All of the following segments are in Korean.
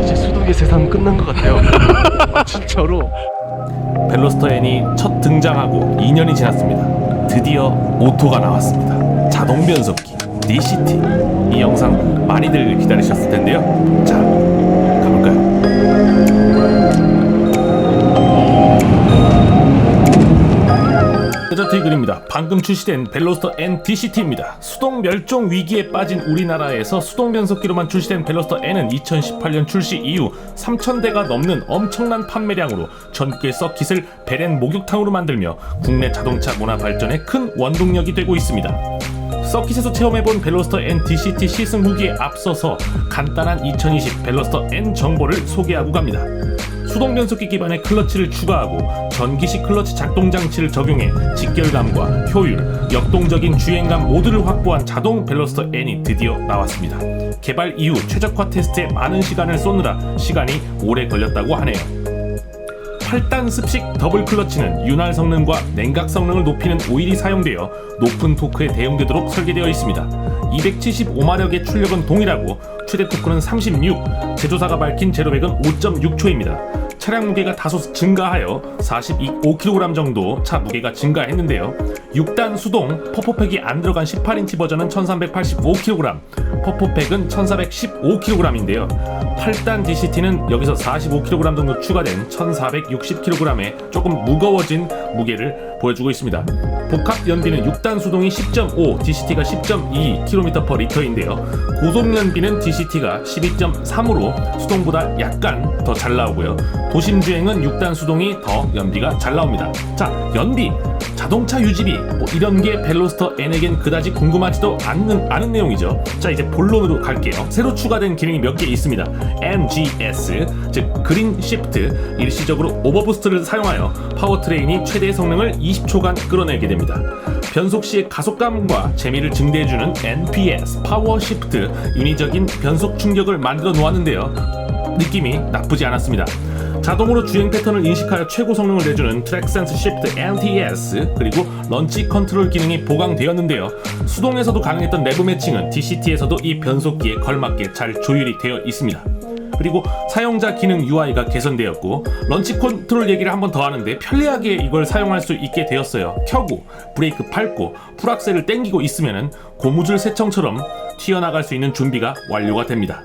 이제 수동의 세상 끝난 것 같아요. 아, 진짜로. 벨로스터 N이 첫 등장하고 2년이 지났습니다. 드디어 오토가 나왔습니다. 자동 변속기 DCT. 이 영상 많이들 기다리셨을 텐데요. 자, 가볼까요? 데저트의 글입니다. 방금 출시된 벨로스터 N DCT입니다. 수동 멸종 위기에 빠진 우리나라에서 수동 변속기로만 출시된 벨로스터 N은 2018년 출시 이후 3,000대가 넘는 엄청난 판매량으로 전국의 서킷을 베렌 목욕탕으로 만들며 국내 자동차 문화 발전에 큰 원동력이 되고 있습니다. 서킷에서 체험해본 벨로스터 N DCT 시승 후기에 앞서서 간단한 2020 벨로스터 N 정보를 소개하고 갑니다. 수동 변속기 기반의 클러치를 추가하고 전기식 클러치 작동 장치를 적용해 직결감과 효율, 역동적인 주행감 모두를 확보한 자동 벨로스터 N이 드디어 나왔습니다. 개발 이후 최적화 테스트에 많은 시간을 쏟느라 시간이 오래 걸렸다고 하네요. 8단 습식 더블 클러치는 윤활 성능과 냉각 성능을 높이는 오일이 사용되어 높은 토크에 대응되도록 설계되어 있습니다. 275마력의 출력은 동일하고 최대 토크는 36, 제조사가 밝힌 제로백은 5.6초입니다. 차량 무게가 다소 증가하여 45kg 정도 차 무게가 증가했는데요. 6단 수동 퍼포팩이 안 들어간 18인치 버전은 1385kg, 퍼포팩은 1415kg인데요. 8단 DCT는 여기서 45kg 정도 추가된 1460kg의 조금 무거워진 무게를 보여주고 있습니다. 복합 연비는 6단 수동이 10.5, DCT가 10.2km/L인데요. 고속 연비는 DCT가 12.3으로 수동보다 약간 더 잘 나오고요. 도심 주행은 6단 수동이 더 연비가 잘 나옵니다. 자, 연비, 자동차 유지비 이런 게 벨로스터 N에겐 그다지 궁금하지도 않은 내용이죠. 자, 이제 본론으로 갈게요. 새로 추가된 기능이 몇 개 있습니다. MGS, 즉 그린 시프트, 일시적으로 오버부스트를 사용하여 파워트레인이 최대 성능을 20초간 끌어내게 됩니다. 변속 시의 가속감과 재미를 증대해주는 NPS, 파워 시프트, 인위적인 변속 충격을 만들어 놓았는데요. 느낌이 나쁘지 않았습니다. 자동으로 주행 패턴을 인식하여 최고 성능을 내주는 트랙 센스 시프트 NTS, 그리고 런치 컨트롤 기능이 보강되었는데요. 수동에서도 가능했던 내부 매칭은 DCT에서도 이 변속기에 걸맞게 잘 조율이 되어 있습니다. 그리고 사용자 기능 UI가 개선되었고, 런치 컨트롤 얘기를 한 번 더 하는데 편리하게 이걸 사용할 수 있게 되었어요. 켜고 브레이크 밟고 풀악셀을 당기고 있으면은 고무줄 세청처럼 튀어나갈 수 있는 준비가 완료가 됩니다.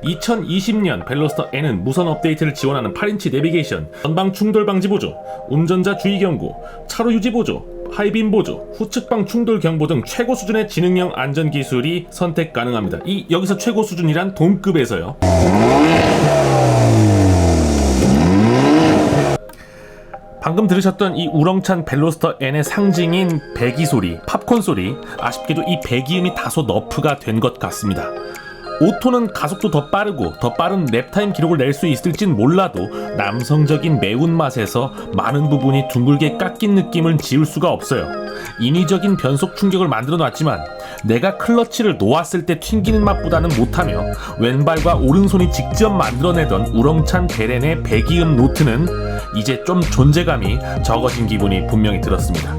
2020년 벨로스터 N은 무선 업데이트를 지원하는 8인치 내비게이션, 전방 충돌 방지 보조, 운전자 주의 경고, 차로 유지 보조, 하이빔 보조, 후측방 충돌 경보 등 최고 수준의 지능형 안전 기술이 선택 가능합니다. 여기서 최고 수준이란 동급에서요. 방금 들으셨던 이 우렁찬 벨로스터 N의 상징인 배기 소리, 팝콘 소리, 아쉽게도 이 배기음이 다소 너프가 된 것 같습니다. 오토는 가속도 더 빠르고 더 빠른 랩타임 기록을 낼 수 있을진 몰라도 남성적인 매운맛에서 많은 부분이 둥글게 깎인 느낌을 지울 수가 없어요. 인위적인 변속 충격을 만들어 놨지만 내가 클러치를 놓았을 때 튕기는 맛보다는 못하며 왼발과 오른손이 직접 만들어내던 우렁찬 베렌의 배기음 노트는 이제 좀 존재감이 적어진 기분이 분명히 들었습니다.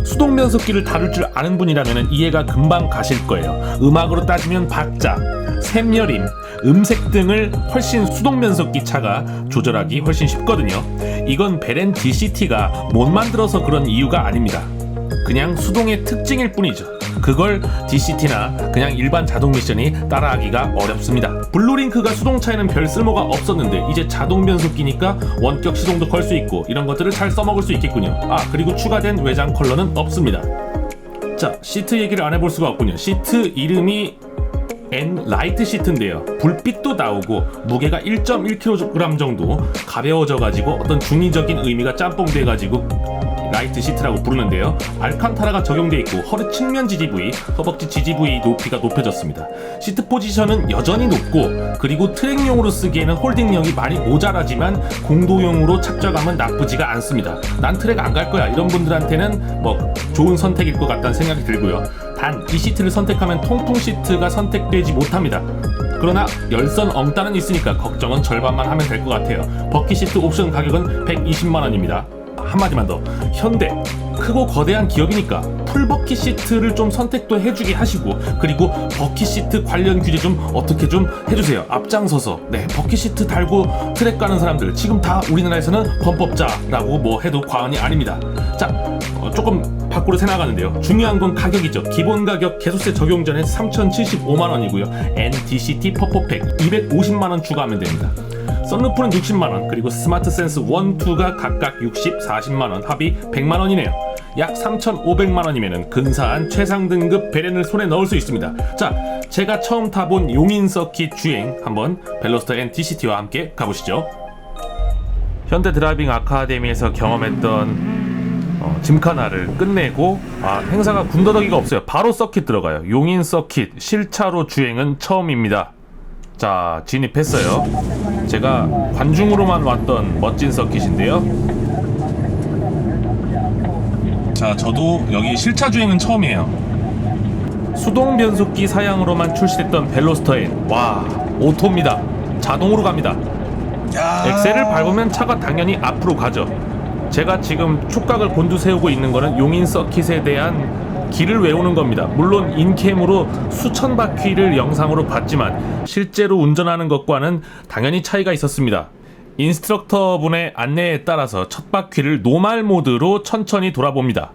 수동 변속기를 다룰 줄 아는 분이라면 이해가 금방 가실 거예요. 음악으로 따지면 박자, 샘여림, 음색 등을 훨씬 수동 변속기 차가 조절하기 훨씬 쉽거든요. 이건 베렌 DCT가 못 만들어서 그런 이유가 아닙니다. 그냥 수동의 특징일 뿐이죠. 그걸 DCT나 그냥 일반 자동 미션이 따라하기가 어렵습니다. 블루링크가 수동차에는 별 쓸모가 없었는데 이제 자동 변속기니까 원격 시동도 걸 수 있고 이런 것들을 잘 써먹을 수 있겠군요. 그리고 추가된 외장 컬러는 없습니다. 자, 시트 얘기를 안 해볼 수가 없군요. 시트 이름이 N 라이트 시트인데요. 불빛도 나오고 무게가 1.1kg 정도 가벼워져가지고 어떤 중의적인 의미가 짬뽕돼가지고 라이트 시트라고 부르는데요. 알칸타라가 적용되어 있고 허리 측면 지지부위, 허벅지 지지부위 높이가 높여졌습니다. 시트 포지션은 여전히 높고, 그리고 트랙용으로 쓰기에는 홀딩력이 많이 모자라지만 공도용으로 착좌감은 나쁘지가 않습니다. 난 트랙 안 갈 거야 이런 분들한테는 좋은 선택일 것 같다는 생각이 들고요. 단 이 시트를 선택하면 통풍 시트가 선택되지 못합니다. 그러나 열선 엉따는 있으니까 걱정은 절반만 하면 될 것 같아요. 버킷 시트 옵션 가격은 120만원입니다. 한마디만 더, 현대 크고 거대한 기업이니까 풀 버킷 시트를 좀 선택도 해주게 하시고, 그리고 버킷 시트 관련 규제 좀 어떻게 좀 해주세요. 앞장서서. 네, 버킷 시트 달고 트랙 가는 사람들 지금 다 우리나라에서는 범법자라고 뭐 해도 과언이 아닙니다. 자, 조금 밖으로 새나가는데요. 중요한 건 가격이죠. 기본 가격 개소세 적용 전에 3,075만 원이고요. NDCT 퍼포팩 250만 원 추가하면 됩니다. 썬루프는 60만 원, 그리고 스마트 센스 1, 2가 각각 60, 40만 원, 합이 100만 원이네요. 약 3,500만 원이면은 근사한 최상 등급 베렌을 손에 넣을 수 있습니다. 자, 제가 처음 타본 용인 서킷 주행 한번 벨로스터 N DCT와 함께 가보시죠. 현대 드라이빙 아카데미에서 경험했던 짐카나를 끝내고 행사가 군더더기가 없어요. 바로 서킷 들어가요. 용인 서킷 실차로 주행은 처음입니다. 자, 진입했어요. 제가 관중으로만 왔던 멋진 서킷인데요. 자, 저도 여기 실차 주행은 처음이에요. 수동 변속기 사양으로만 출시됐던 벨로스터 N. 와, 오토입니다. 자동으로 갑니다. 엑셀을 밟으면 차가 당연히 앞으로 가죠. 제가 지금 촉각을 곤두세우고 있는 거는 용인 서킷에 대한 길을 외우는 겁니다. 물론 인캠으로 수천 바퀴를 영상으로 봤지만 실제로 운전하는 것과는 당연히 차이가 있었습니다. 인스트럭터 분의 안내에 따라서 첫 바퀴를 노말 모드로 천천히 돌아봅니다.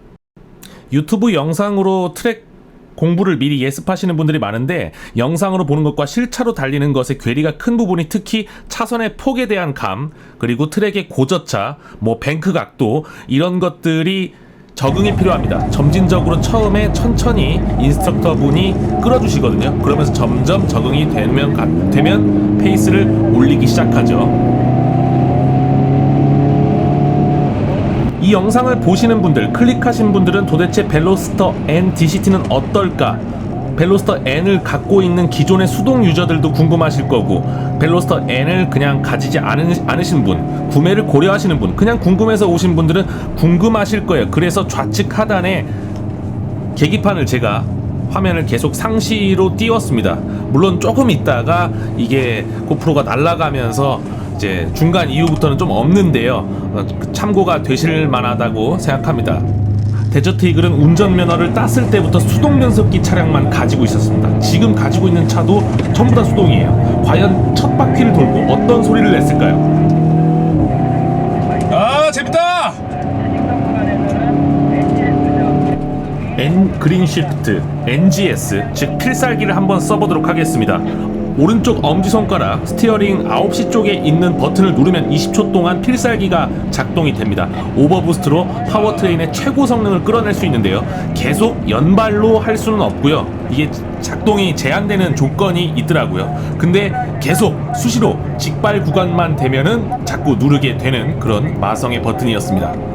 유튜브 영상으로 트랙 공부를 미리 예습하시는 분들이 많은데, 영상으로 보는 것과 실차로 달리는 것의 괴리가 큰 부분이 특히 차선의 폭에 대한 감, 그리고 트랙의 고저차, 뭐 뱅크 각도, 이런 것들이 적응이 필요합니다. 점진적으로 처음에 천천히 인스트럭터 분이 끌어주시거든요. 그러면서 점점 적응이 되면 페이스를 올리기 시작하죠. 이 영상을 보시는 분들, 클릭하신 분들은 도대체 벨로스터 N DCT는 어떨까? 벨로스터 N을 갖고 있는 기존의 수동 유저들도 궁금하실 거고, 벨로스터 N을 그냥 가지지 않으신 분, 구매를 고려하시는 분, 그냥 궁금해서 오신 분들은 궁금하실 거예요. 그래서 좌측 하단에 계기판을 제가 화면을 계속 상시로 띄웠습니다. 물론 조금 있다가 이게 고프로가 날아가면서 이제 중간 이후부터는 좀 없는데요. 참고가 되실 만하다고 생각합니다. 데저트 이글은 운전면허를 땄을 때부터 수동 변속기 차량만 가지고 있었습니다. 지금 가지고 있는 차도 전부 다 수동이에요. 과연 첫 바퀴를 돌고 어떤 소리를 냈을까요? 아, 재밌다! N 그린 시프트 NGS, 즉 필살기를 한번 써보도록 하겠습니다. 오른쪽 엄지손가락 스티어링 9시 쪽에 있는 버튼을 누르면 20초 동안 필살기가 작동이 됩니다. 오버부스트로 파워트레인의 최고 성능을 끌어낼 수 있는데요. 계속 연발로 할 수는 없고요. 이게 작동이 제한되는 조건이 있더라고요. 근데 계속 수시로 직발 구간만 되면은 자꾸 누르게 되는 그런 마성의 버튼이었습니다.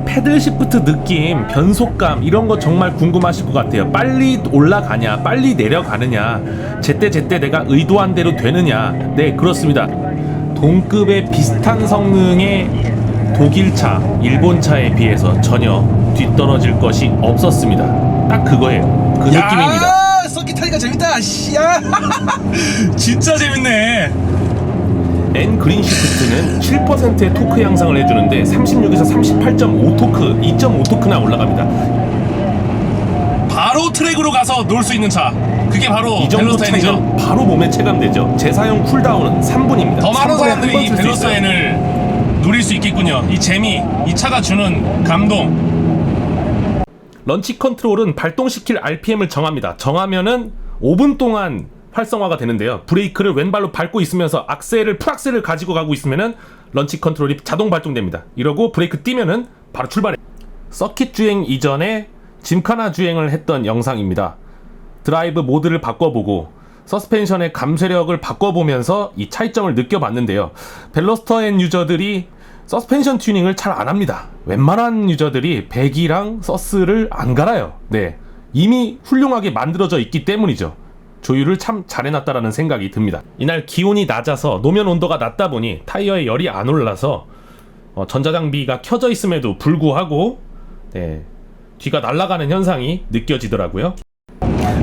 패들 시프트 느낌, 변속감 이런 거 정말 궁금하실 것 같아요. 빨리 올라가냐, 빨리 내려가느냐, 제때 내가 의도한 대로 되느냐. 네, 그렇습니다. 동급의 비슷한 성능의 독일차, 일본차에 비해서 전혀 뒤떨어질 것이 없었습니다. 딱 그거예요. 그 느낌입니다. 서킷 타니까 재밌다. 씨야. 진짜 재밌네. N 그린 시프트는 7%의 토크 향상을 해주는데 36에서 38.5토크, 2.5토크나 올라갑니다. 바로 트랙으로 가서 놀 수 있는 차. 그게 바로 이 정도 차이는 바로 몸에 체감되죠. 재사용 쿨다운은 3분입니다. 더 많은 사람들이 이 벨로스터 N을 누릴 수 있겠군요. 이 재미, 이 차가 주는 감동. 런치 컨트롤은 발동시킬 RPM을 정합니다. 정하면은 5분 동안 활성화가 되는데요. 브레이크를 왼발로 밟고 있으면서 풀악셀을 가지고 가고 있으면은 런치 컨트롤이 자동 발동됩니다. 이러고 브레이크 띄면은 바로 출발해. 서킷 주행 이전에 짐카나 주행을 했던 영상입니다. 드라이브 모드를 바꿔보고 서스펜션의 감쇄력을 바꿔보면서 이 차이점을 느껴봤는데요. 벨로스터 N 유저들이 서스펜션 튜닝을 잘 안합니다. 웬만한 유저들이 배기랑 서스를 안 갈아요. 네, 이미 훌륭하게 만들어져 있기 때문이죠. 조율을 참 잘해놨다라는 생각이 듭니다. 이날 기온이 낮아서 노면 온도가 낮다 보니 타이어에 열이 안 올라서 전자장비가 켜져 있음에도 불구하고 뒤가 날아가는 현상이 느껴지더라고요.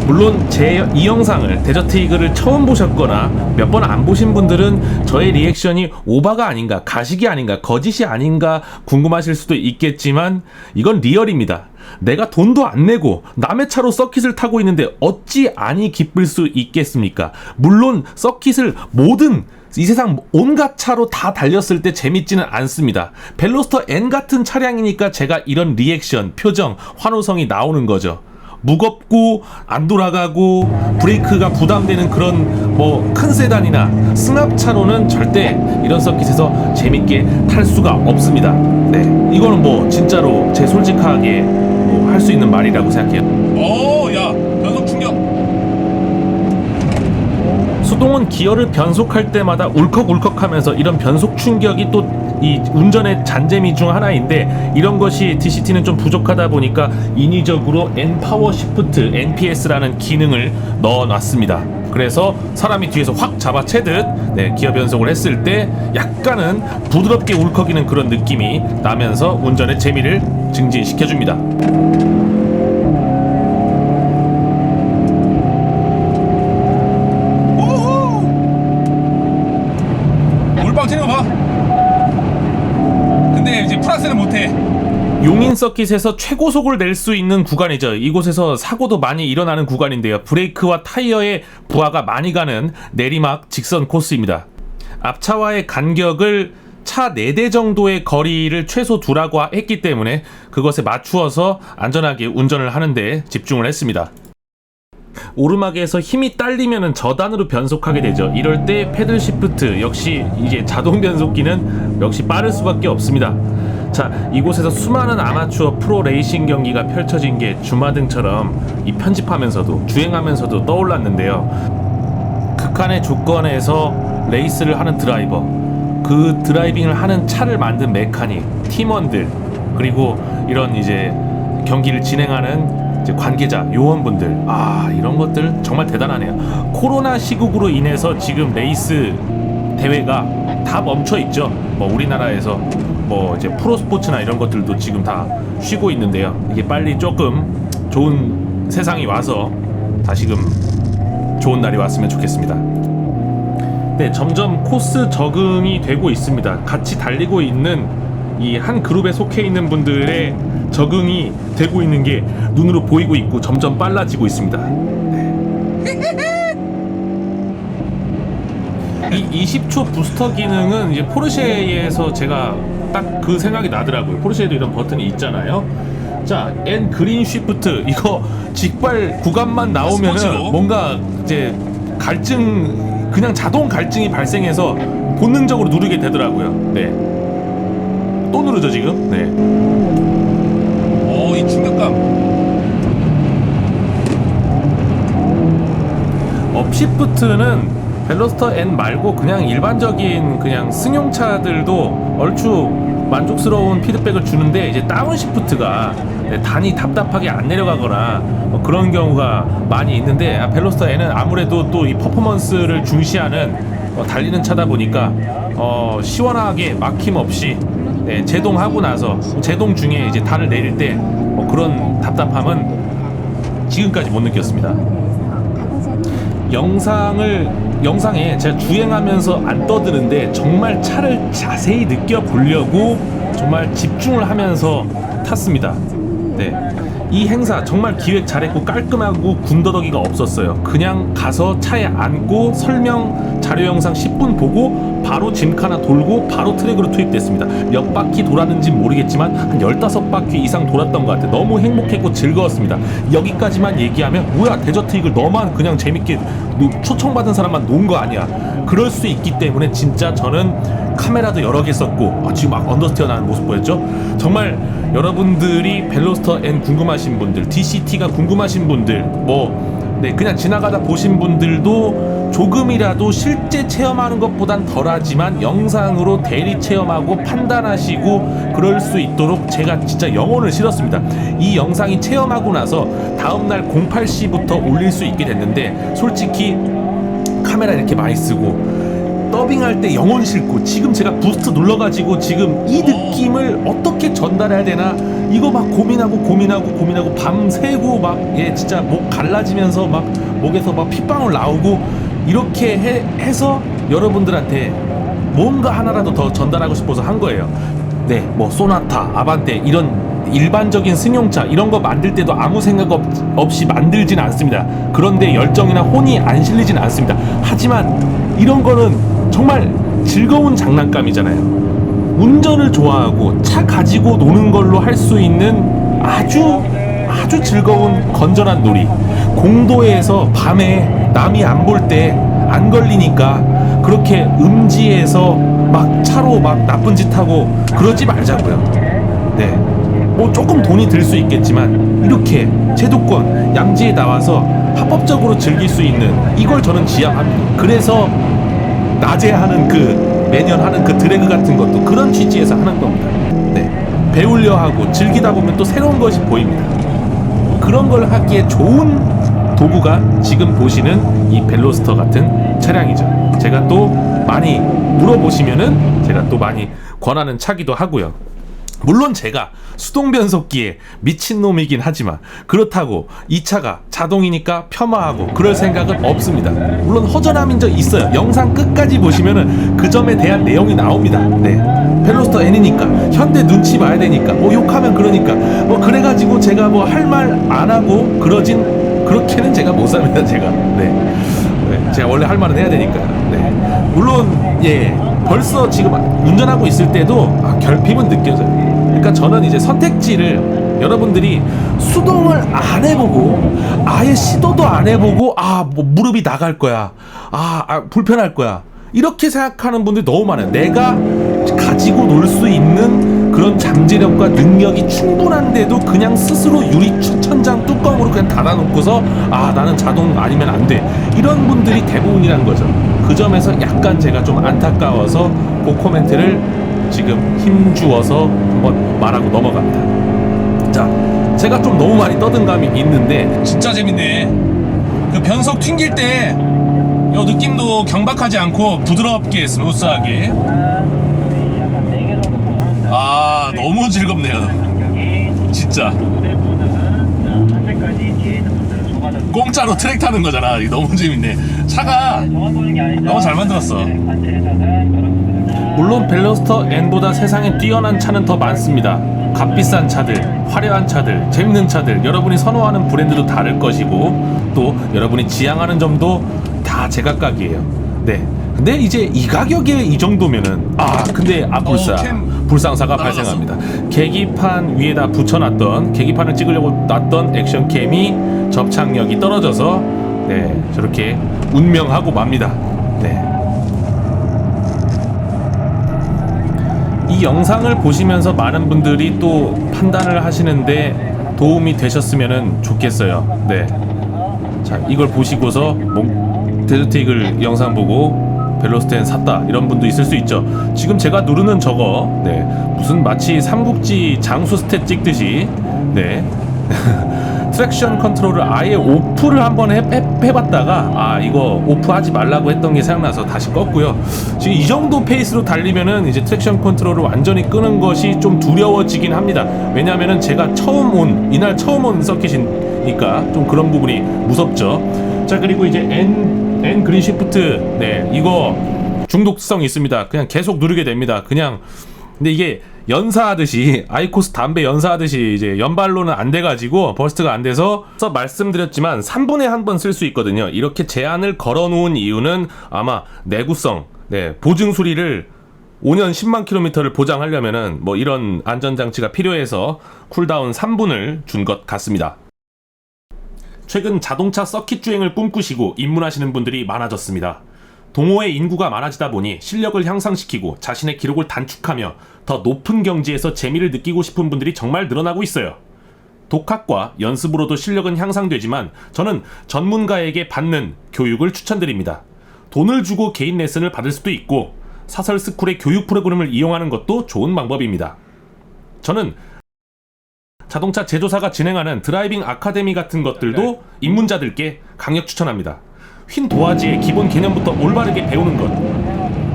물론 제 이 영상을 데저트 이글을 처음 보셨거나 몇 번 안 보신 분들은 저의 리액션이 오바가 아닌가, 가식이 아닌가, 거짓이 아닌가 궁금하실 수도 있겠지만 이건 리얼입니다. 내가 돈도 안 내고 남의 차로 서킷을 타고 있는데 어찌 아니 기쁠 수 있겠습니까? 물론 서킷을 모든 이 세상 온갖 차로 다 달렸을 때 재밌지는 않습니다. 벨로스터 N 같은 차량이니까 제가 이런 리액션, 표정, 환호성이 나오는 거죠. 무겁고 안 돌아가고 브레이크가 부담되는 그런 뭐 큰 세단이나 승합차로는 절대 이런 서킷에서 재밌게 탈 수가 없습니다. 네, 이거는 뭐 진짜로 제 솔직하게 뭐 할 수 있는 말이라고 생각해요. 야, 변속 충격. 수동은 기어를 변속할 때마다 울컥울컥하면서 이런 변속 충격이 또 이 운전의 잔재미 중 하나인데, 이런 것이 DCT는 좀 부족하다 보니까 인위적으로 N 파워 시프트 NPS라는 기능을 넣어놨습니다. 그래서 사람이 뒤에서 확 잡아채듯 기어 변속을 했을 때 약간은 부드럽게 울컥이는 그런 느낌이 나면서 운전의 재미를 증진시켜줍니다. 몰빵 튀는 거 봐. 근데 이제 프랑스는 못해. 용인 서킷에서 최고속을 낼 수 있는 구간이죠. 이곳에서 사고도 많이 일어나는 구간인데요. 브레이크와 타이어의 부하가 많이 가는 내리막 직선 코스입니다. 앞차와의 간격을 차 4대 정도의 거리를 최소 두라고 했기 때문에 그것에 맞추어서 안전하게 운전을 하는데 집중을 했습니다. 오르막에서 힘이 딸리면 저단으로 변속하게 되죠. 이럴 때 패들 시프트, 역시 이제 자동 변속기는 역시 빠를 수밖에 없습니다. 자, 이곳에서 수많은 아마추어 프로 레이싱 경기가 펼쳐진 게 주마등처럼 이 편집하면서도 주행하면서도 떠올랐는데요. 극한의 조건에서 레이스를 하는 드라이버, 그 드라이빙을 하는 차를 만든 메카닉, 팀원들, 그리고 이런 이제 경기를 진행하는 이제 관계자, 요원분들, 이런 것들 정말 대단하네요. 코로나 시국으로 인해서 지금 레이스 대회가 다 멈춰 있죠. 뭐 우리나라에서 뭐 이제 프로 스포츠나 이런 것들도 지금 다 쉬고 있는데요. 이게 빨리 조금 좋은 세상이 와서 다시금 좋은 날이 왔으면 좋겠습니다. 네, 점점 코스 적응이 되고 있습니다. 같이 달리고 있는 이 한 그룹에 속해 있는 분들의 적응이 되고 있는 게 눈으로 보이고 있고 점점 빨라지고 있습니다. 이 20초 부스터 기능은 이제 포르쉐에서 제가 딱 그 생각이 나더라고요. 포르쉐에도 이런 버튼이 있잖아요. 자, N 그린 쉬프트, 이거 직발 구간만 나오면은 스포츠로? 뭔가 이제 갈증, 그냥 자동 갈증이 발생해서 본능적으로 누르게 되더라고요. 네. 또 누르죠 지금. 네. 이 충격감. 업시프트는 벨로스터 N 말고 그냥 일반적인 그냥 승용차들도 얼추 만족스러운 피드백을 주는데, 이제 다운시프트가 단이 답답하게 안 내려가거나 뭐 그런 경우가 많이 있는데, 벨로스터 N은 아무래도 또 이 퍼포먼스를 중시하는 달리는 차다 보니까 시원하게 막힘없이 제동하고 나서 제동 중에 이제 단을 내릴 때 그런 답답함은 지금까지 못 느꼈습니다. 영상에 제가 주행하면서 안 떠드는데 정말 차를 자세히 느껴보려고 정말 집중을 하면서 탔습니다. 네. 이 행사 정말 기획 잘했고 깔끔하고 군더더기가 없었어요. 그냥 가서 차에 앉고 설명 자료 영상 10분 보고 바로 짐카나 돌고 바로 트랙으로 투입됐습니다. 몇 바퀴 돌았는지 모르겠지만 한 15바퀴 이상 돌았던 것 같아요. 너무 행복했고 즐거웠습니다. 여기까지만 얘기하면 뭐야, 데저트 이글 너만 그냥 재밌게 초청받은 사람만 논 거 아니야. 그럴 수 있기 때문에 진짜 저는 카메라도 여러 개 썼고 지금 막 언더스티어 나는 모습 보였죠? 정말 여러분들이 벨로스터 N 궁금하신 분들, DCT가 궁금하신 분들, 그냥 지나가다 보신 분들도 조금이라도 실제 체험하는 것보단 덜하지만 영상으로 대리 체험하고 판단하시고 그럴 수 있도록 제가 진짜 영혼을 실었습니다. 이 영상이 체험하고 나서 다음날 08시부터 올릴 수 있게 됐는데, 솔직히 카메라 이렇게 많이 쓰고 더빙할 때 영혼 싫고 지금 제가 부스트 눌러가지고 지금 이 느낌을 어떻게 전달해야 되나 이거 막 고민하고 밤새고 막 진짜 목 갈라지면서 막 목에서 막 핏방울 나오고 이렇게 해서 여러분들한테 뭔가 하나라도 더 전달하고 싶어서 한 거예요. 네, 뭐 소나타, 아반떼 이런 일반적인 승용차 이런 거 만들 때도 아무 생각 없이 만들진 않습니다. 그런데 열정이나 혼이 안 실리진 않습니다. 하지만 이런 거는 정말 즐거운 장난감이잖아요. 운전을 좋아하고 차 가지고 노는 걸로 할 수 있는 아주 즐거운 건전한 놀이. 공도에서 밤에 남이 안 볼 때 안 걸리니까 그렇게 음지에서 막 차로 막 나쁜 짓 하고 그러지 말자고요. 네, 뭐 조금 돈이 들 수 있겠지만 이렇게 제도권 양지에 나와서 합법적으로 즐길 수 있는 이걸 저는 지향합니다. 그래서 낮에 하는 매년 하는 드래그 같은 것도 그런 취지에서 하는 겁니다. 네, 배우려 하고 즐기다 보면 또 새로운 것이 보입니다. 그런 걸 하기에 좋은 도구가 지금 보시는 이 벨로스터 같은 차량이죠. 제가 또 많이 물어보시면은 제가 또 많이 권하는 차기도 하고요. 물론 제가 수동 변속기에 미친놈이긴 하지만 그렇다고 이 차가 자동이니까 폄하하고 그럴 생각은 없습니다. 물론 허전함인 적 있어요. 영상 끝까지 보시면은 그 점에 대한 내용이 나옵니다. 네, 벨로스터 N이니까 현대 눈치 봐야 되니까 뭐 욕하면 그러니까 뭐 그래가지고 제가 뭐 할 말 안 하고 그렇게는 제가 못 삽니다. 제가 네, 제가 원래 할 말은 해야 되니까. 네, 물론 벌써 지금 운전하고 있을 때도 결핍은 느껴져요. 그러니까 저는 이제 선택지를 여러분들이 수동을 안 해보고 아예 시도도 안 해보고 뭐 무릎이 나갈 거야, 불편할 거야 이렇게 생각하는 분들이 너무 많아요. 내가 가지고 놀 수 있는 그런 잠재력과 능력이 충분한데도 그냥 스스로 유리 천장 뚜껑으로 그냥 닫아놓고서 나는 자동 아니면 안 돼 이런 분들이 대부분이란 거죠. 그 점에서 약간 제가 좀 안타까워서 그 코멘트를 지금 힘주어서 한번 말하고 넘어갑니다. 자, 제가 좀 너무 많이 떠든 감이 있는데 진짜 재밌네. 그 변속 튕길 때 요 느낌도 경박하지 않고 부드럽게 스무스하게. 너무 즐겁네요. 진짜 공짜로 트랙 타는 거잖아. 너무 재밌네. 차가 너무 잘 만들었어. 물론 벨로스터 N보다 세상에 뛰어난 차는 더 많습니다. 값비싼 차들, 화려한 차들, 재밌는 차들, 여러분이 선호하는 브랜드도 다를 것이고 또 여러분이 지향하는 점도 다 제각각이에요. 네, 근데 이제 이 가격에 이 정도면은 근데 불상사가 발생합니다. 계기판 위에다 붙여놨던, 계기판을 찍으려고 놨던 액션캠이 접착력이 떨어져서 저렇게 운명하고 맙니다. 이 영상을 보시면서 많은 분들이 또 판단을 하시는데 도움이 되셨으면 좋겠어요. 자, 이걸 보시고서 데저테이글 영상 보고 벨로스터 N 샀다 이런 분도 있을 수 있죠. 지금 제가 누르는 저거 무슨 마치 삼국지 장수 스탯 찍듯이 트랙션 컨트롤을 아예 오프를 한번 해봤다가 이거 오프하지 말라고 했던 게 생각나서 다시 껐고요. 지금 이 정도 페이스로 달리면은 이제 트랙션 컨트롤을 완전히 끄는 것이 좀 두려워지긴 합니다. 왜냐면은 제가 이날 처음 온 서킷이니까 좀 그런 부분이 무섭죠. 자, 그리고 이제 N 그린 시프트 이거 중독성 있습니다. 그냥 계속 누르게 됩니다. 근데 이게 연사하듯이 아이코스 담배 연사하듯이 이제 연발로는 안 돼가지고 버스트가 안 돼서 말씀드렸지만 3분에 한 번 쓸 수 있거든요. 이렇게 제한을 걸어놓은 이유는 아마 내구성, 보증 수리를 5년 10만 킬로미터를 보장하려면은 뭐 이런 안전장치가 필요해서 쿨다운 3분을 준 것 같습니다. 최근 자동차 서킷 주행을 꿈꾸시고 입문하시는 분들이 많아졌습니다. 동호회 인구가 많아지다 보니 실력을 향상시키고 자신의 기록을 단축하며 더 높은 경지에서 재미를 느끼고 싶은 분들이 정말 늘어나고 있어요. 독학과 연습으로도 실력은 향상되지만 저는 전문가에게 받는 교육을 추천드립니다. 돈을 주고 개인 레슨을 받을 수도 있고 사설 스쿨의 교육 프로그램을 이용하는 것도 좋은 방법입니다. 저는 자동차 제조사가 진행하는 드라이빙 아카데미 같은 것들도 입문자들께 강력 추천합니다. 휜 도화지의 기본 개념부터 올바르게 배우는 것,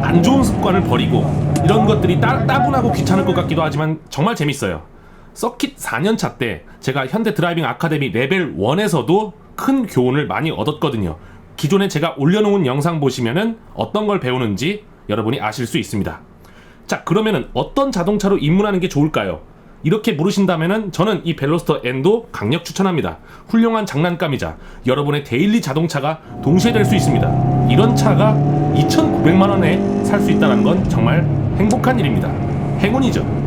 안 좋은 습관을 버리고 이런 것들이 따분하고 귀찮을 것 같기도 하지만 정말 재밌어요. 서킷 4년차 때 제가 현대 드라이빙 아카데미 레벨 1에서도 큰 교훈을 많이 얻었거든요. 기존에 제가 올려놓은 영상 보시면은 어떤 걸 배우는지 여러분이 아실 수 있습니다. 자, 그러면은 어떤 자동차로 입문하는 게 좋을까요? 이렇게 물으신다면은 저는 이 벨로스터 N도 강력 추천합니다. 훌륭한 장난감이자 여러분의 데일리 자동차가 동시에 될 수 있습니다. 이런 차가 2,900만 원에 살 수 있다는 건 정말 행복한 일입니다. 행운이죠.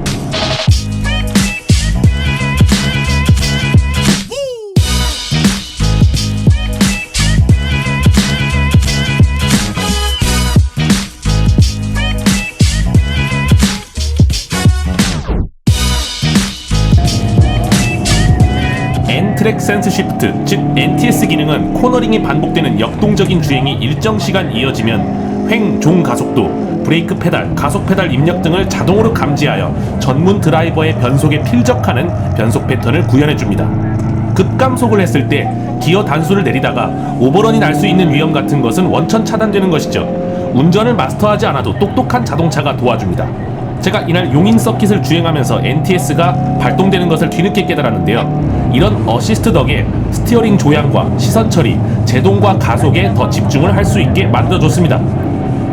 N트랙 센스 시프트, 즉 NTS 기능은 코너링이 반복되는 역동적인 주행이 일정 시간 이어지면 횡, 종 가속도, 브레이크 페달, 가속 페달 입력 등을 자동으로 감지하여 전문 드라이버의 변속에 필적하는 변속 패턴을 구현해줍니다. 급감속을 했을 때 기어 단수를 내리다가 오버런이 날 수 있는 위험 같은 것은 원천 차단되는 것이죠. 운전을 마스터하지 않아도 똑똑한 자동차가 도와줍니다. 제가 이날 용인 서킷을 주행하면서 NTS가 발동되는 것을 뒤늦게 깨달았는데요. 이런 어시스트 덕에 스티어링 조향과 시선 처리, 제동과 가속에 더 집중을 할 수 있게 만들어줬습니다.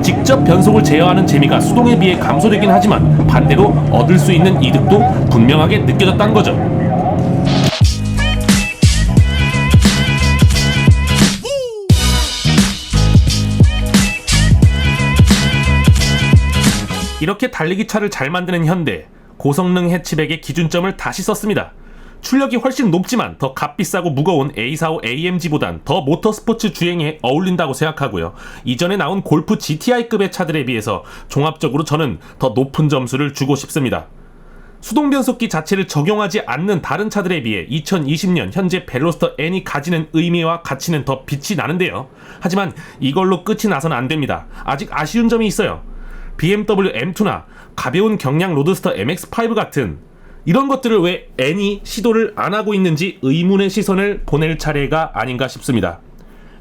직접 변속을 제어하는 재미가 수동에 비해 감소되긴 하지만 반대로 얻을 수 있는 이득도 분명하게 느껴졌다는 거죠. 이렇게 달리기 차를 잘 만드는 현대, 고성능 해치백의 기준점을 다시 썼습니다. 출력이 훨씬 높지만 더 값비싸고 무거운 A45 AMG보단 더 모터스포츠 주행에 어울린다고 생각하고요. 이전에 나온 골프 GTI급의 차들에 비해서 종합적으로 저는 더 높은 점수를 주고 싶습니다. 수동 변속기 자체를 적용하지 않는 다른 차들에 비해 2020년 현재 벨로스터 N이 가지는 의미와 가치는 더 빛이 나는데요. 하지만 이걸로 끝이 나서는 안 됩니다. 아직 아쉬운 점이 있어요. BMW M2나 가벼운 경량 로드스터 MX5 같은 이런 것들을 왜 N이 시도를 안 하고 있는지 의문의 시선을 보낼 차례가 아닌가 싶습니다.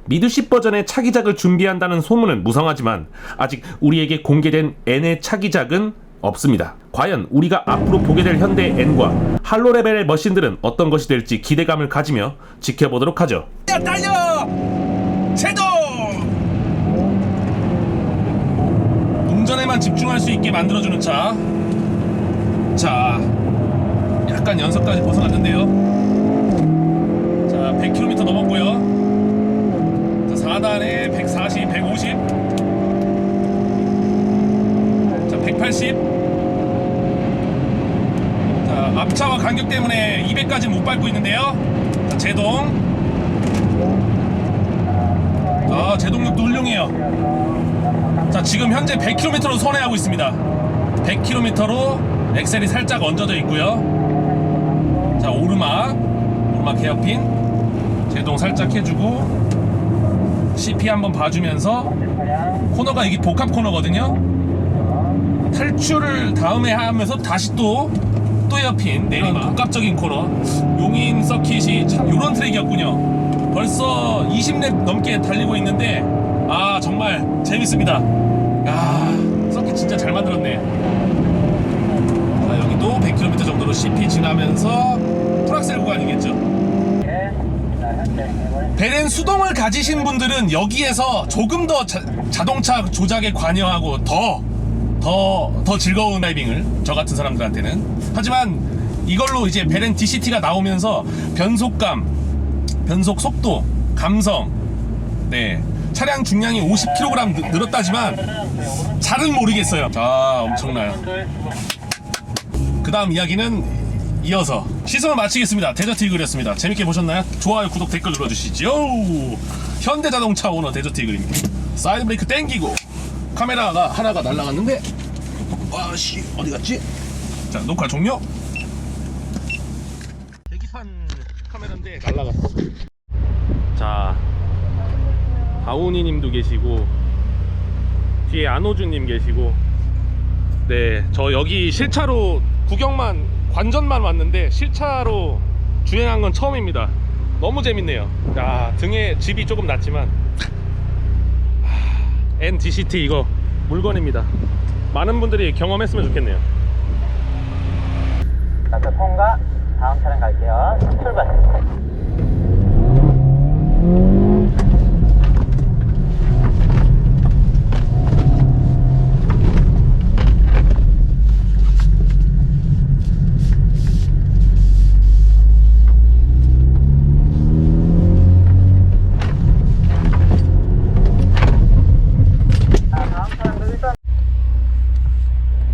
미드십 버전의 차기작을 준비한다는 소문은 무성하지만 아직 우리에게 공개된 N의 차기작은 없습니다. 과연 우리가 앞으로 보게 될 현대 N과 할로 레벨의 머신들은 어떤 것이 될지 기대감을 가지며 지켜보도록 하죠. 달려! 제동! 운전에만 집중할 수 있게 만들어주는 차. 자, 약간 연석까지 벗어났는데요. 자, 100km 넘었고요. 자, 4단에 140, 150. 자, 180. 자, 앞차와 간격 때문에 200까지 못 밟고 있는데요. 자, 제동. 아, 제동력도 훌륭해요. 자, 지금 현재 100km로 선회하고 있습니다. 100km로 엑셀이 살짝 얹어져 있고요. 자, 오르막 헤어핀 제동 살짝 해주고 CP 한번 봐주면서 코너가 이게 복합 코너거든요. 탈출을 다음에 하면서 다시 또 헤어핀 내린 복합적인 코너. 용인 서킷이 이런 트랙이었군요. 벌써 20렙 넘게 달리고 있는데 아, 정말 재밌습니다. 야, 서킷 진짜 잘 만들었네. 자, 여기도 100km 정도로 CP 지나면서 풀악셀 구간이겠죠. 벨엔 수동을 가지신 분들은 여기에서 조금 더 자동차 조작에 관여하고 더 즐거운 드라이빙을, 저 같은 사람들한테는. 하지만 이걸로 이제 벨엔 DCT가 나오면서 변속감, 변속 속도, 감성, 네, 차량 중량이 50kg 늘었다지만 잘은 모르겠어요. 아, 엄청나요. 그 다음 이야기는 이어서 시승을 마치겠습니다. 데저트 이글이었습니다. 재밌게 보셨나요? 좋아요, 구독, 댓글 눌러주시죠. 현대자동차 오너 데저트 이글입니다. 사이드 브레이크 땡기고 카메라가 하나가 날아갔는데, 와씨, 어디 갔지? 자, 녹화 종료. 계기판 카메라인데 날아갔어. 자, 다운이님도 계시고 뒤에 안호주님 계시고, 네, 저 여기 실차로 구경만, 관전만 왔는데 실차로 주행한 건 처음입니다. 너무 재밌네요. 야, 등에 집이 조금 낮지만 NDCT 이거 물건입니다. 많은 분들이 경험했으면 좋겠네요. 자, 통과. 다음 차량 갈게요. 출발.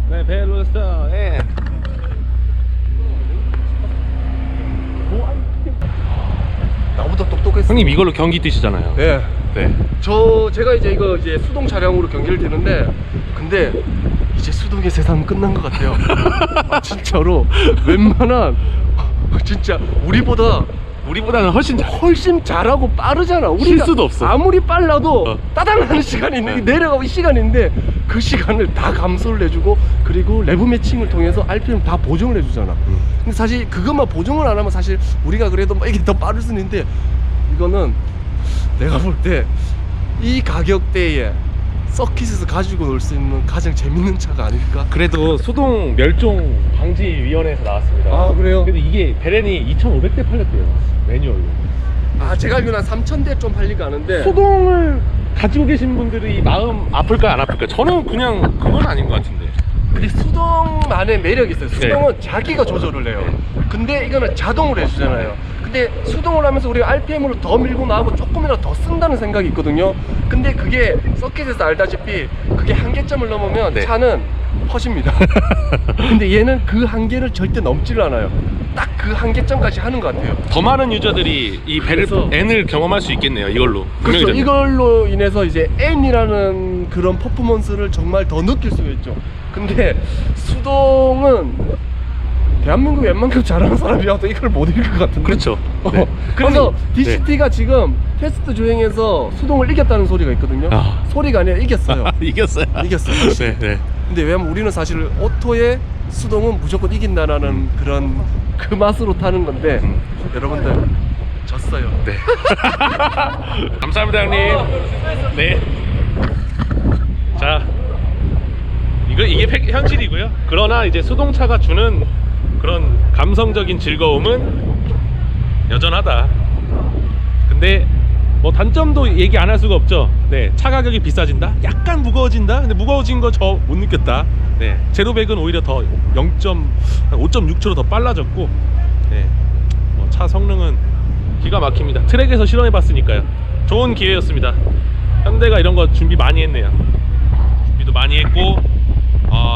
네, 벨로스터 N. 나보다 똑똑했어. 형님 이걸로 경기 뛰시잖아요. 예. 네. 제가 이제 수동 차량으로 경기를 뛰는데, 근데 이제 수동의 세상은 끝난 것 같아요. 아, 진짜로 웬만한 진짜 우리보다는 훨씬 잘하고 빠르잖아. 우리가 실수도 없어. 아무리 빨라도 어. 따당하는 시간이 있는데, 내려가고 이 시간인데 그 시간을 다 감소를 해주고, 그리고 레브 매칭을 통해서 RPM 다 보정을 해주잖아. 근데 사실 그것만 보정을 안 하면 사실 우리가 그래도 막 이게 더 빠를 수는 있는데, 이거는 내가 볼 때 이 가격대에 서킷에서 가지고 놀 수 있는 가장 재밌는 차가 아닐까? 그래도 수동 멸종 방지 위원회에서 나왔습니다. 아, 그래요? 근데 이게 베렌이 2,500대 팔렸대요. 매뉴얼로. 아, 제가 알기로는 한 3,000대 좀 팔리가 하는데, 수동을 가지고 계신 분들이 마음 아플까 안 아플까? 저는 그냥 그건 아닌 것 같은데. 근데 수동만의 매력이 있어요. 수동은 자기가 조절을 해요. 근데 이거는 자동으로 해주잖아요. 근데 수동을 하면서 우리가 RPM으로 더 밀고 나가고 조금이라도 더 쓴다는 생각이 있거든요. 근데 그게 서킷에서 알다시피 그게 한계점을 넘으면 네. 차는 퍼집니다. 근데 얘는 그 한계를 절대 넘지를 않아요. 딱 그 한계점까지 하는 것 같아요. 더 많은 유저들이 이 그래서- N을 경험할 수 있겠네요. 이걸로. 그렇죠. 분명히 이걸로 인해서 이제 N이라는 그런 퍼포먼스를 정말 더 느낄 수가 있죠. 근데 수동은 대한민국 웬만큼 잘하는 사람이라도 이걸 못 이길 것 같은데. 그렇죠. 어, 네. 그래서 아니, DCT가 지금 테스트 주행에서 수동을 이겼다는 소리가 있거든요. 아. 소리가 아니라 이겼어요. 이겼어요. 이겼어요. 확실히. 네, 네. 근데 왜냐면 우리는 사실 오토에 수동은 무조건 이긴다라는 그런 그 맛으로 타는 건데, 여러분들 졌어요. 네. 감사합니다, 형님. 네. 자, 이게 현실이고요. 그러나 이제 수동차가 주는 그런 감성적인 즐거움은 여전하다. 근데 뭐 단점도 얘기 안 할 수가 없죠. 네, 차 가격이 비싸진다. 약간 무거워진다. 근데 무거워진 거 저 못 느꼈다. 네, 제로백은 오히려 더 5.6초로 더 빨라졌고, 네, 차 성능은 기가 막힙니다. 트랙에서 실험해봤으니까요. 좋은 기회였습니다. 현대가 이런 거 준비 많이 했네요. 준비도 많이 했고,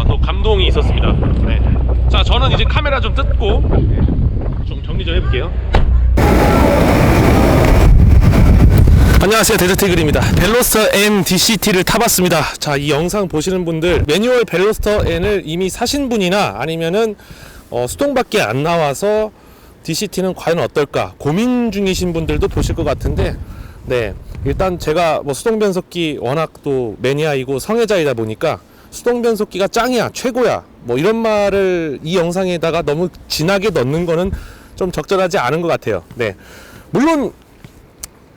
또 감동이 있었습니다. 네. 자, 저는 이제 카메라 좀 뜯고 좀 정리 좀 해볼게요. 안녕하세요, 데저티글입니다. 벨로스터 N DCT를 타봤습니다. 자, 이 영상 보시는 분들 매뉴얼 벨로스터 N을 이미 사신 분이나 아니면은 수동밖에 안 나와서 DCT는 과연 어떨까 고민 중이신 분들도 보실 것 같은데, 네, 일단 제가 뭐 수동 변속기 워낙 또 매니아이고 성애자이다 보니까 수동 변속기가 짱이야, 최고야, 뭐 이런 말을 이 영상에다가 너무 진하게 넣는 거는 좀 적절하지 않은 것 같아요. 네, 물론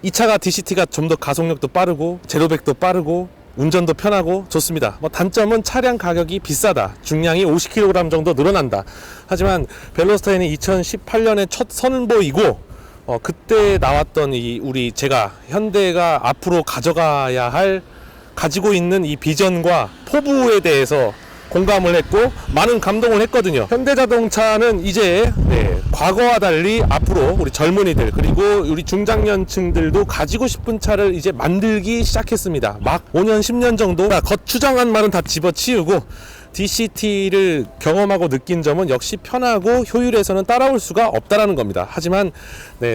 이 차가 DCT가 좀 더 가속력도 빠르고 제로백도 빠르고 운전도 편하고 좋습니다. 뭐 단점은 차량 가격이 비싸다. 중량이 50kg 정도 늘어난다. 하지만 벨로스터에는 2018년에 첫 선보이고 그때 나왔던 제가 현대가 앞으로 가져가야 할 가지고 있는 이 비전과 포부에 대해서 공감을 했고 많은 감동을 했거든요. 현대자동차는 이제 과거와 달리 앞으로 우리 젊은이들 그리고 우리 중장년층들도 가지고 싶은 차를 이제 만들기 시작했습니다. 막 5년 10년 정도 거추장한 말은 다 집어치우고 DCT를 경험하고 느낀 점은 역시 편하고 효율에서는 따라올 수가 없다라는 겁니다. 하지만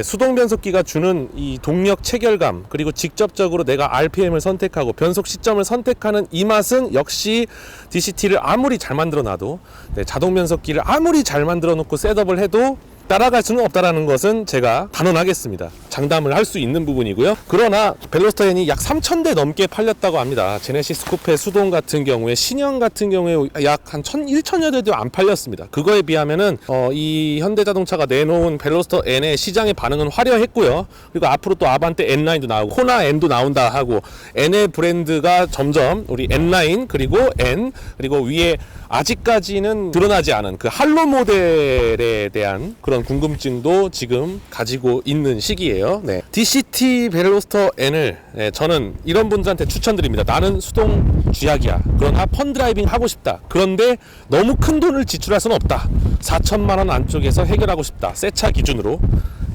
수동 변속기가 주는 이 동력 체결감 그리고 직접적으로 내가 RPM을 선택하고 변속 시점을 선택하는 이 맛은 역시 DCT를 아무리 잘 만들어 놔도 자동 변속기를 아무리 잘 만들어 놓고 셋업을 해도 따라갈 수는 없다라는 것은 제가 단언하겠습니다. 장담을 할 수 있는 부분이고요. 그러나 벨로스터 N이 약 3,000대 넘게 팔렸다고 합니다. 제네시스 쿠페 수동 같은 경우에 신형 같은 경우에 약 한 1,000여 대도 안 팔렸습니다. 그거에 비하면은 이 현대자동차가 내놓은 벨로스터 N의 시장의 반응은 화려했고요. 그리고 앞으로 또 아반떼 N9도 나오고 코나 N도 나온다 하고 N의 브랜드가 점점 우리 N9 그리고 N 그리고 위에 아직까지는 드러나지 않은 그 할로 모델에 대한 그런 궁금증도 지금 가지고 있는 시기예요. 네. DCT 벨로스터 N을 저는 이런 분들한테 추천드립니다. 나는 수동 쥐약이야. 그러나 펀드라이빙 하고 싶다. 그런데 너무 큰 돈을 지출할 수는 없다. 4천만 원 안쪽에서 해결하고 싶다. 새 차 기준으로.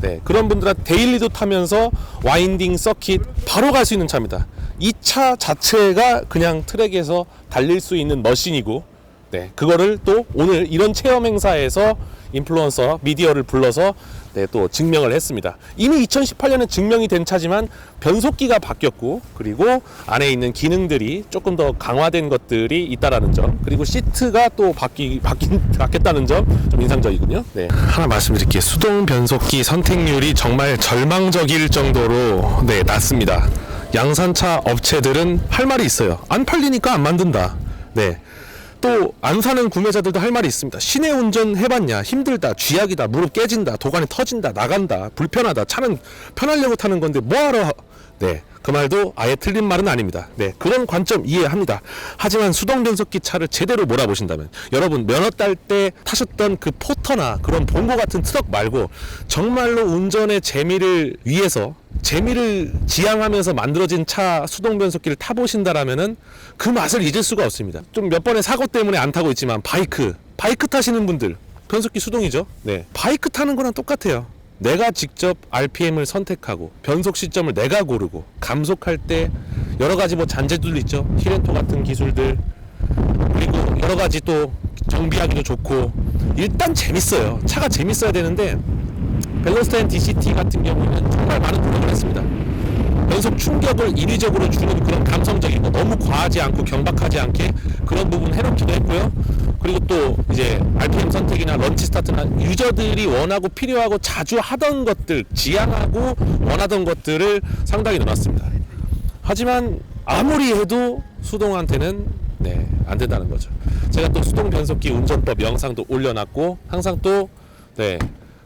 네, 그런 분들한테 데일리도 타면서 와인딩 서킷 바로 갈 수 있는 차입니다. 이 차 자체가 그냥 트랙에서 달릴 수 있는 머신이고, 네, 그거를 또 오늘 이런 체험 행사에서 인플루언서 미디어를 불러서 또 증명을 했습니다. 이미 2018년에 증명이 된 차지만 변속기가 바뀌었고, 그리고 안에 있는 기능들이 조금 더 강화된 것들이 있다라는 점, 그리고 시트가 또 바뀌었다는 점 좀 인상적이군요. 네. 하나 말씀드릴게요. 수동 변속기 선택률이 정말 절망적일 정도로 낮습니다. 양산차 업체들은 할 말이 있어요. 안 팔리니까 안 만든다. 네. 또 안 사는 구매자들도 할 말이 있습니다. 시내 운전 해봤냐? 힘들다, 쥐약이다, 무릎 깨진다, 도관이 터진다, 나간다, 불편하다, 차는 편하려고 타는 건데 뭐하러. 네, 그 말도 아예 틀린 말은 아닙니다. 네, 그런 관점 이해합니다. 하지만 수동 변속기 차를 제대로 몰아보신다면, 여러분 면허 딸 때 타셨던 그 포터나 그런 봉고 같은 트럭 말고 정말로 운전의 재미를 위해서, 재미를 지향하면서 만들어진 차 수동 변속기를 타보신다라면은 그 맛을 잊을 수가 없습니다. 좀 몇 번의 사고 때문에 안 타고 있지만 바이크 타시는 분들 변속기 수동이죠. 네, 바이크 타는 거랑 똑같아요. 내가 직접 RPM을 선택하고 변속 시점을 내가 고르고 감속할 때 여러 가지 잔재들 있죠. 히렌토 같은 기술들, 그리고 여러 가지 또 정비하기도 좋고 일단 재밌어요. 차가 재밌어야 되는데 벨로스터 N DCT 같은 경우는 정말 많은 노력을 했습니다. 변속 충격을 인위적으로 주는 그런 감성적인 거, 너무 과하지 않고 경박하지 않게 그런 부분 해놓기도 했고요. 그리고 또 이제 RPM 선택이나 런치 스타트나 유저들이 원하고 필요하고 자주 하던 것들, 지향하고 원하던 것들을 상당히 넣어놨습니다. 하지만 아무리 해도 수동한테는 안 된다는 거죠. 제가 또 수동 변속기 운전법 영상도 올려놨고 항상 또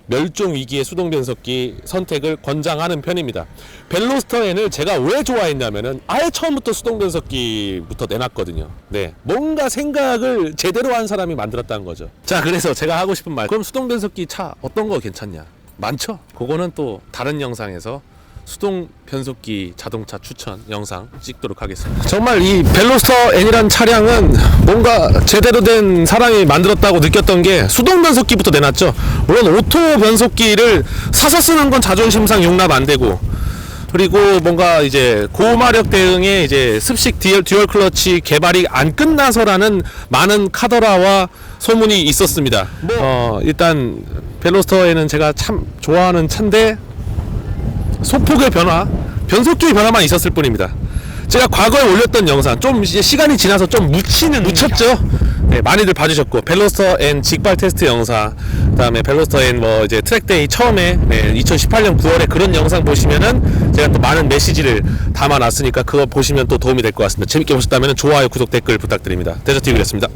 멸종 위기의 수동 변속기 선택을 권장하는 편입니다. 벨로스터 N을 제가 왜 좋아했냐면은 아예 처음부터 수동 변속기부터 내놨거든요. 네, 뭔가 생각을 제대로 한 사람이 만들었다는 거죠. 자, 그래서 제가 하고 싶은 말, 그럼 수동 변속기 차 어떤 거 괜찮냐? 많죠? 그거는 또 다른 영상에서 수동 변속기 자동차 추천 영상 찍도록 하겠습니다. 정말 이 벨로스터 N이란 차량은 뭔가 제대로 된 사람이 만들었다고 느꼈던 게 수동 변속기부터 내놨죠. 물론 오토 변속기를 사서 쓰는 건 자존심상 용납 안 되고, 그리고 뭔가 이제 고마력 대응의 이제 습식 듀얼 클러치 개발이 안 끝나서라는 많은 카더라와 소문이 있었습니다. 일단 벨로스터에는 제가 참 좋아하는 차인데 소폭의 변화, 변속기의 변화만 있었을 뿐입니다. 제가 과거에 올렸던 영상 좀 이제 시간이 지나서 좀 묻혔죠. 네, 많이들 봐주셨고, 벨로스터 N 직발 테스트 영상, 그다음에 벨로스터 N 이제 트랙데이 처음에 2018년 9월에 그런 영상 보시면은 제가 또 많은 메시지를 담아놨으니까 그거 보시면 또 도움이 될 것 같습니다. 재밌게 보셨다면 좋아요, 구독, 댓글 부탁드립니다. 데저TV였습니다.